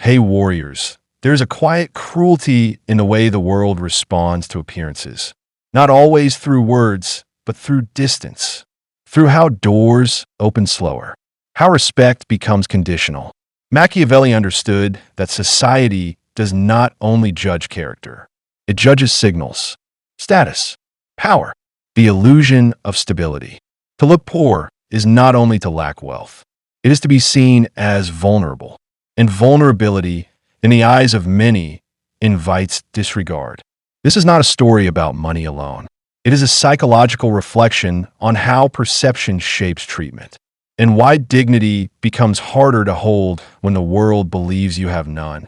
Hey warriors, there's a quiet cruelty in the way the world responds to appearances. Not always through words, but through distance. Through how doors open slower. How respect becomes conditional. Machiavelli understood that society does not only judge character. It judges signals, status, power, the illusion of stability. To look poor is not only to lack wealth. It is to be seen as vulnerable. And vulnerability, in the eyes of many, invites disregard. This is not a story about money alone. It is a psychological reflection on how perception shapes treatment, and why dignity becomes harder to hold when the world believes you have none.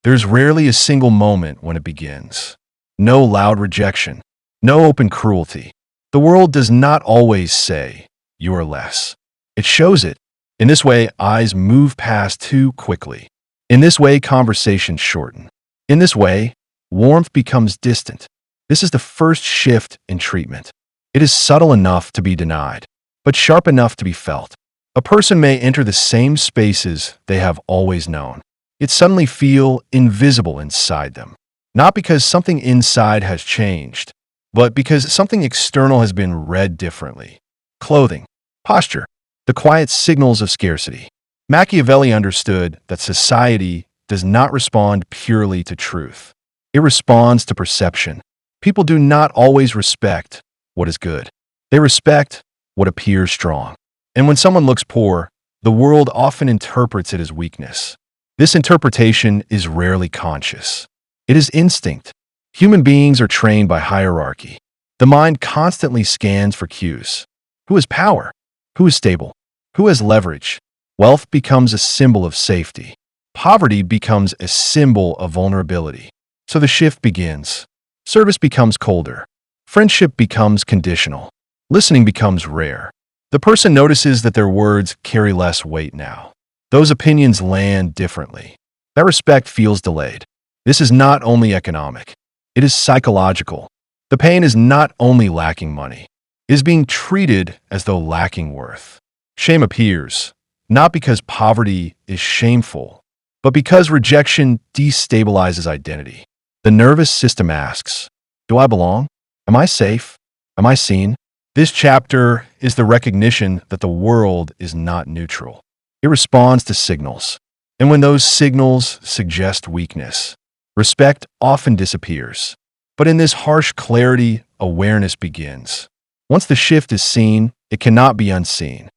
There's rarely a single moment when it begins. No loud rejection, no open cruelty. The world does not always say, "You are less." It shows it. In this way, eyes move past too quickly. In this way, conversations shorten. In this way, warmth becomes distant. This is the first shift in treatment. It is subtle enough to be denied, but sharp enough to be felt. A person may enter the same spaces they have always known, yet suddenly feel invisible inside them. Not because something inside has changed, but because something external has been read differently. Clothing, posture, the quiet signals of scarcity. Machiavelli understood that society does not respond purely to truth. It responds to perception. People do not always respect what is good. They respect what appears strong. And when someone looks poor, the world often interprets it as weakness. This interpretation is rarely conscious. It is instinct. Human beings are trained by hierarchy. The mind constantly scans for cues. Who has power? Who is stable? Who has leverage? Wealth becomes a symbol of safety. Poverty becomes a symbol of vulnerability. So the shift begins. Service becomes colder. Friendship becomes conditional. Listening becomes rare. The person notices that their words carry less weight now. Those opinions land differently. That respect feels delayed. This is not only economic. It is psychological. The pain is not only lacking money. It is being treated as though lacking worth. Shame appears, not because poverty is shameful, but because rejection destabilizes identity. The nervous system asks, do I belong? Am I safe? Am I seen? This chapter is the recognition that the world is not neutral. It responds to signals. And when those signals suggest weakness, respect often disappears. But in this harsh clarity, awareness begins. Once the shift is seen, it cannot be unseen.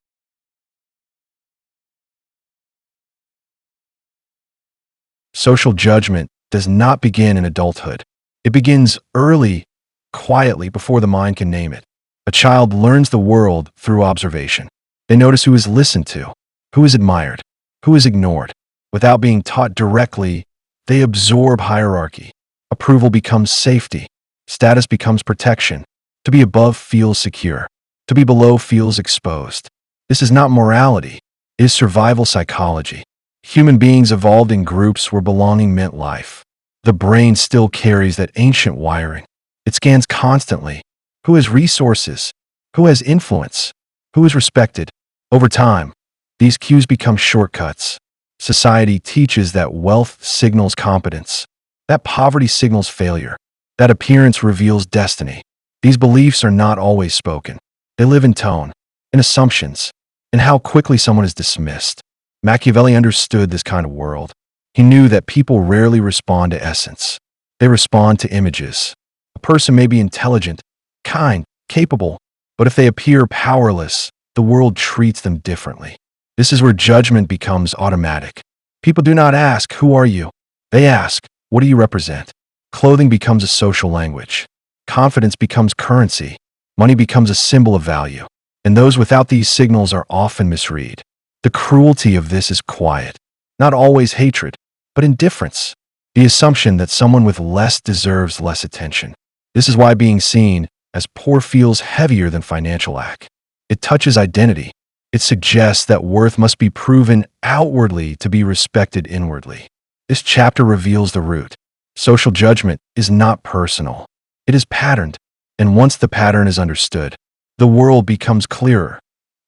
Social judgment does not begin in adulthood. It begins early, quietly, before the mind can name it. A child learns the world through observation. They notice who is listened to, who is admired, who is ignored. Without being taught directly, they absorb hierarchy. Approval becomes safety. Status becomes protection. To be above feels secure. To be below feels exposed. This is not morality. It is survival psychology. Human beings evolved in groups where belonging meant life. The brain still carries that ancient wiring. It scans constantly. Who has resources? Who has influence? Who is respected? Over time, these cues become shortcuts. Society teaches that wealth signals competence, that poverty signals failure, that appearance reveals destiny. These beliefs are not always spoken. They live in tone, in assumptions, in how quickly someone is dismissed. Machiavelli understood this kind of world. He knew that people rarely respond to essence. They respond to images. A person may be intelligent, kind, capable, but if they appear powerless, the world treats them differently. This is where judgment becomes automatic. People do not ask, "Who are you?" They ask, "What do you represent?" Clothing becomes a social language. Confidence becomes currency. Money becomes a symbol of value. And those without these signals are often misread. The cruelty of this is quiet. Not always hatred, but indifference. The assumption that someone with less deserves less attention. This is why being seen as poor feels heavier than financial lack. It touches identity. It suggests that worth must be proven outwardly to be respected inwardly. This chapter reveals the root. Social judgment is not personal. It is patterned, and once the pattern is understood, the world becomes clearer,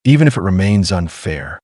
even if it remains unfair.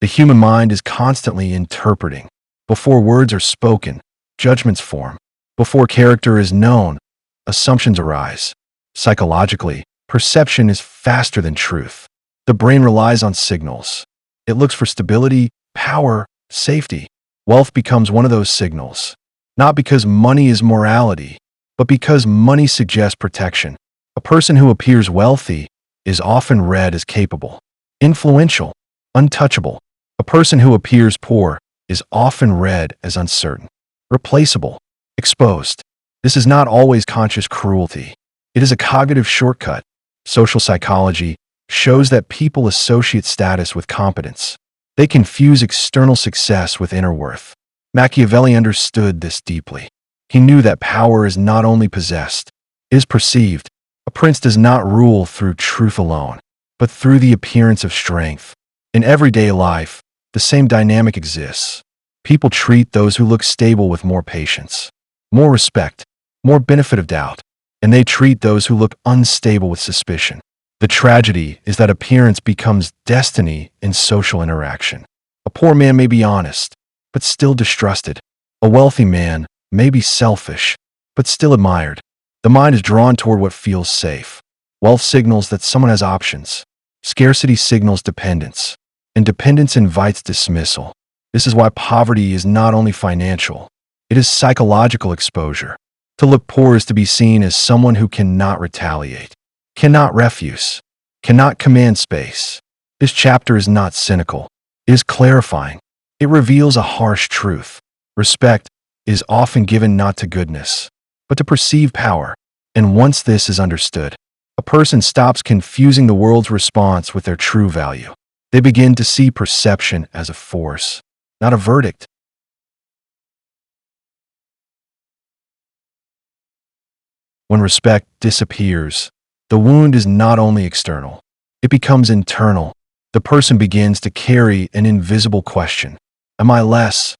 The human mind is constantly interpreting. Before words are spoken, judgments form. Before character is known, assumptions arise. Psychologically, perception is faster than truth. The brain relies on signals. It looks for stability, power, safety. Wealth becomes one of those signals. Not because money is morality, but because money suggests protection. A person who appears wealthy is often read as capable, influential, untouchable. A person who appears poor is often read as uncertain, replaceable, exposed. This is not always conscious cruelty. It is a cognitive shortcut. Social psychology shows that people associate status with competence. They confuse external success with inner worth. Machiavelli understood this deeply. He knew that power is not only possessed, it is perceived. A prince does not rule through truth alone, but through the appearance of strength. In everyday life, the same dynamic exists. People treat those who look stable with more patience, more respect, more benefit of doubt, and they treat those who look unstable with suspicion. The tragedy is that appearance becomes destiny in social interaction. A poor man may be honest, but still distrusted. A wealthy man may be selfish, but still admired. The mind is drawn toward what feels safe. Wealth signals that someone has options. Scarcity signals dependence, and dependence invites dismissal. This is why poverty is not only financial, it is psychological exposure. To look poor is to be seen as someone who cannot retaliate, cannot refuse, cannot command space. This chapter is not cynical. It is clarifying. It reveals a harsh truth. Respect is often given not to goodness, but to perceived power. And once this is understood, a person stops confusing the world's response with their true value. They begin to see perception as a force, not a verdict. When respect disappears, the wound is not only external, it becomes internal. The person begins to carry an invisible question. Am I less,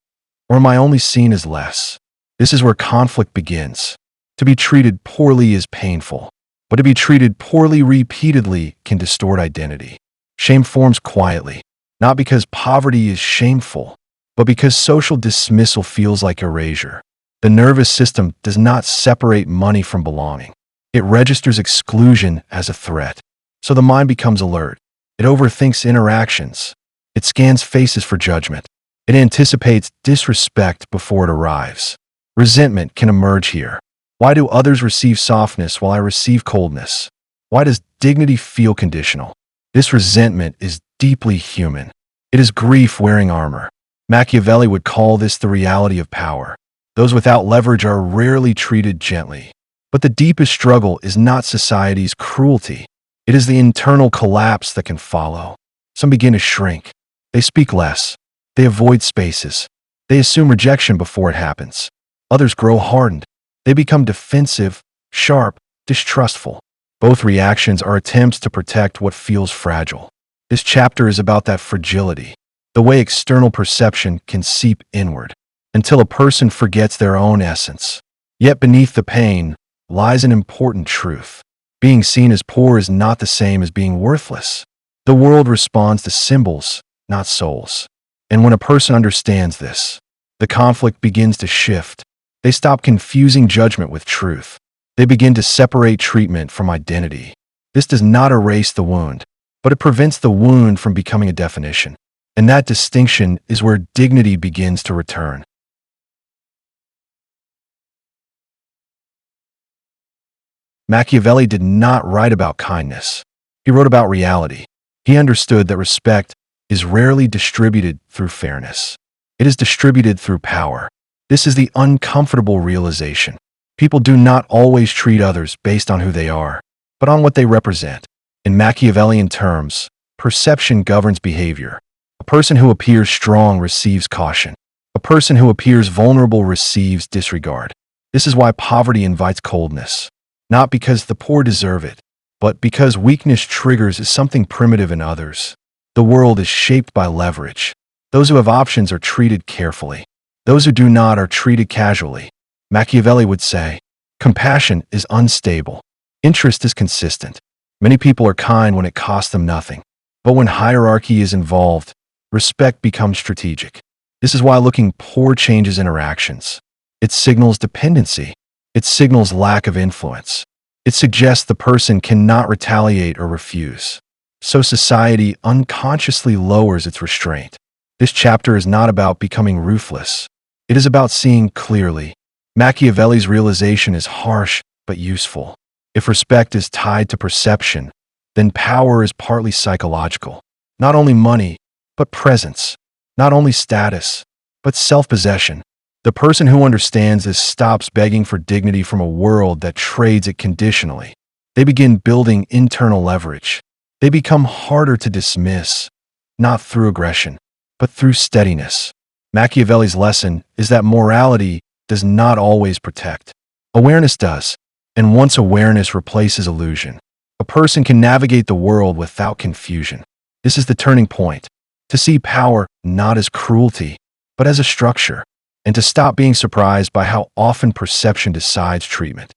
or am I only seen as less? This is where conflict begins. To be treated poorly is painful, but to be treated poorly repeatedly can distort identity. Shame forms quietly, not because poverty is shameful, but because social dismissal feels like erasure. The nervous system does not separate money from belonging. It registers exclusion as a threat. So the mind becomes alert. It overthinks interactions. It scans faces for judgment. It anticipates disrespect before it arrives. Resentment can emerge here. Why do others receive softness while I receive coldness? Why does dignity feel conditional? This resentment is deeply human. It is grief wearing armor. Machiavelli would call this the reality of power. Those without leverage are rarely treated gently. But the deepest struggle is not society's cruelty. It is the internal collapse that can follow. Some begin to shrink. They speak less. They avoid spaces. They assume rejection before it happens. Others grow hardened. They become defensive, sharp, distrustful. Both reactions are attempts to protect what feels fragile. This chapter is about that fragility, the way external perception can seep inward, until a person forgets their own essence. Yet beneath the pain lies an important truth. Being seen as poor is not the same as being worthless. The world responds to symbols, not souls. And when a person understands this, the conflict begins to shift. They stop confusing judgment with truth. They begin to separate treatment from identity. This does not erase the wound, but it prevents the wound from becoming a definition. And that distinction is where dignity begins to return. Machiavelli did not write about kindness. He wrote about reality. He understood that respect is rarely distributed through fairness. It is distributed through power. This is the uncomfortable realization. People do not always treat others based on who they are, but on what they represent. In Machiavellian terms, perception governs behavior. A person who appears strong receives caution. A person who appears vulnerable receives disregard. This is why poverty invites coldness. Not because the poor deserve it, but because weakness triggers something primitive in others. The world is shaped by leverage. Those who have options are treated carefully. Those who do not are treated casually. Machiavelli would say, Compassion is unstable. Interest is consistent. Many people are kind when it costs them nothing. But when hierarchy is involved, respect becomes strategic. This is why looking poor changes interactions. It signals dependency. It signals lack of influence. It suggests the person cannot retaliate or refuse. So society unconsciously lowers its restraint. This chapter is not about becoming ruthless. It is about seeing clearly. Machiavelli's realization is harsh but useful. If respect is tied to perception, then power is partly psychological. Not only money, but presence. Not only status, but self-possession. The person who understands this stops begging for dignity from a world that trades it conditionally. They begin building internal leverage. They become harder to dismiss, not through aggression, but through steadiness. Machiavelli's lesson is that morality does not always protect. Awareness does, and once awareness replaces illusion, a person can navigate the world without confusion. This is the turning point, to see power not as cruelty, but as a structure, and to stop being surprised by how often perception decides treatment.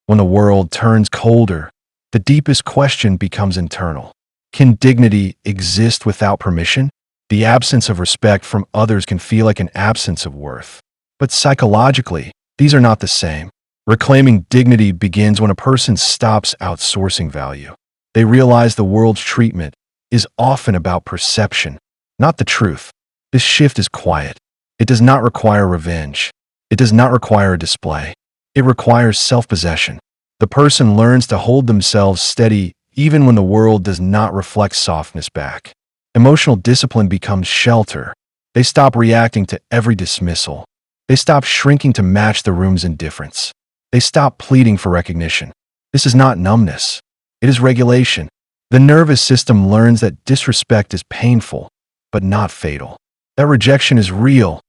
When the world turns colder, the deepest question becomes internal. Can dignity exist without permission? The absence of respect from others can feel like an absence of worth. But psychologically, these are not the same. Reclaiming dignity begins when a person stops outsourcing value. They realize the world's treatment is often about perception, not the truth. This shift is quiet. It does not require revenge. It does not require a display. It requires self-possession. The person learns to hold themselves steady even when the world does not reflect softness back. Emotional discipline becomes shelter. They stop reacting to every dismissal. They stop shrinking to match the room's indifference. They stop pleading for recognition. This is not numbness. It is regulation. The nervous system learns that disrespect is painful, but not fatal. That rejection is real,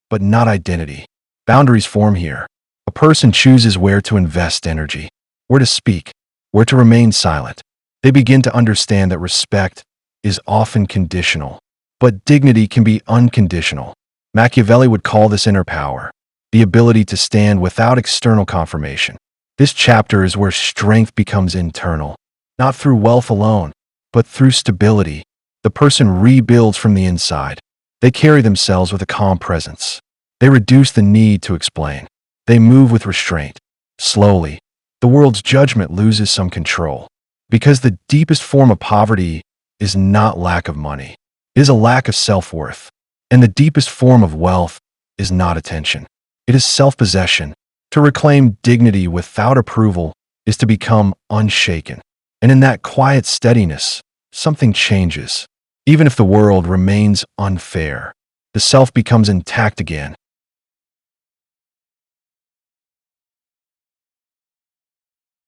but not identity. Boundaries form here. A person chooses where to invest energy, where to speak, where to remain silent. They begin to understand that respect is often conditional, but dignity can be unconditional. Machiavelli would call this inner power, the ability to stand without external confirmation. This chapter is where strength becomes internal, not through wealth alone, but through stability. The person rebuilds from the inside. They carry themselves with a calm presence. They reduce the need to explain. They move with restraint. Slowly, the world's judgment loses some control. Because the deepest form of poverty is not lack of money. It is a lack of self-worth. And the deepest form of wealth is not attention. It is self-possession. To reclaim dignity without approval is to become unshaken. And in that quiet steadiness, something changes. Even if the world remains unfair, the self becomes intact again.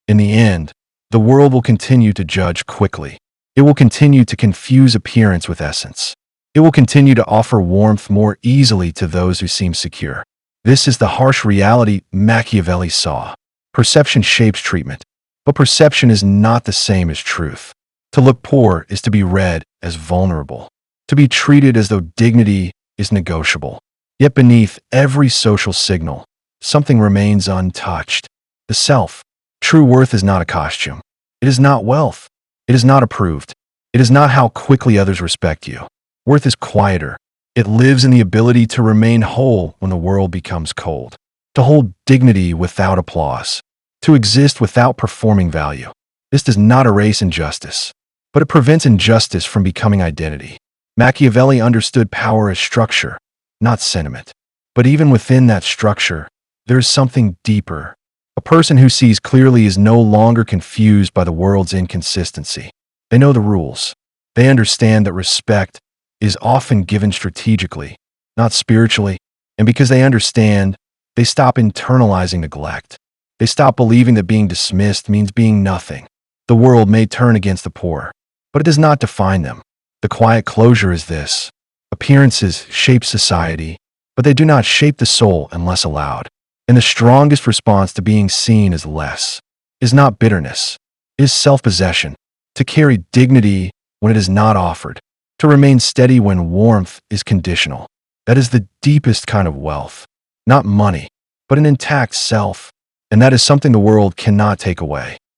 In the end, the world will continue to judge quickly. It will continue to confuse appearance with essence. It will continue to offer warmth more easily to those who seem secure. This is the harsh reality Machiavelli saw. Perception shapes treatment, but perception is not the same as truth. To look poor is to be read as vulnerable, to be treated as though dignity is negotiable. Yet beneath every social signal, something remains untouched. The self. True worth is not a costume. It is not wealth. It is not approved. It is not how quickly others respect you. Worth is quieter. It lives in the ability to remain whole when the world becomes cold, to hold dignity without applause, to exist without performing value. This does not erase injustice, but it prevents injustice from becoming identity. Machiavelli understood power as structure, not sentiment. But even within that structure, there is something deeper. A person who sees clearly is no longer confused by the world's inconsistency. They know the rules. They understand that respect is often given strategically, not spiritually. And because they understand, they stop internalizing neglect. They stop believing that being dismissed means being nothing. The world may turn against the poor, but it does not define them. The quiet closure is this. Appearances shape society, but they do not shape the soul unless allowed. And the strongest response to being seen as less is not bitterness, it is self-possession. To carry dignity when it is not offered. To remain steady when warmth is conditional. That is the deepest kind of wealth. Not money, but an intact self. And that is something the world cannot take away.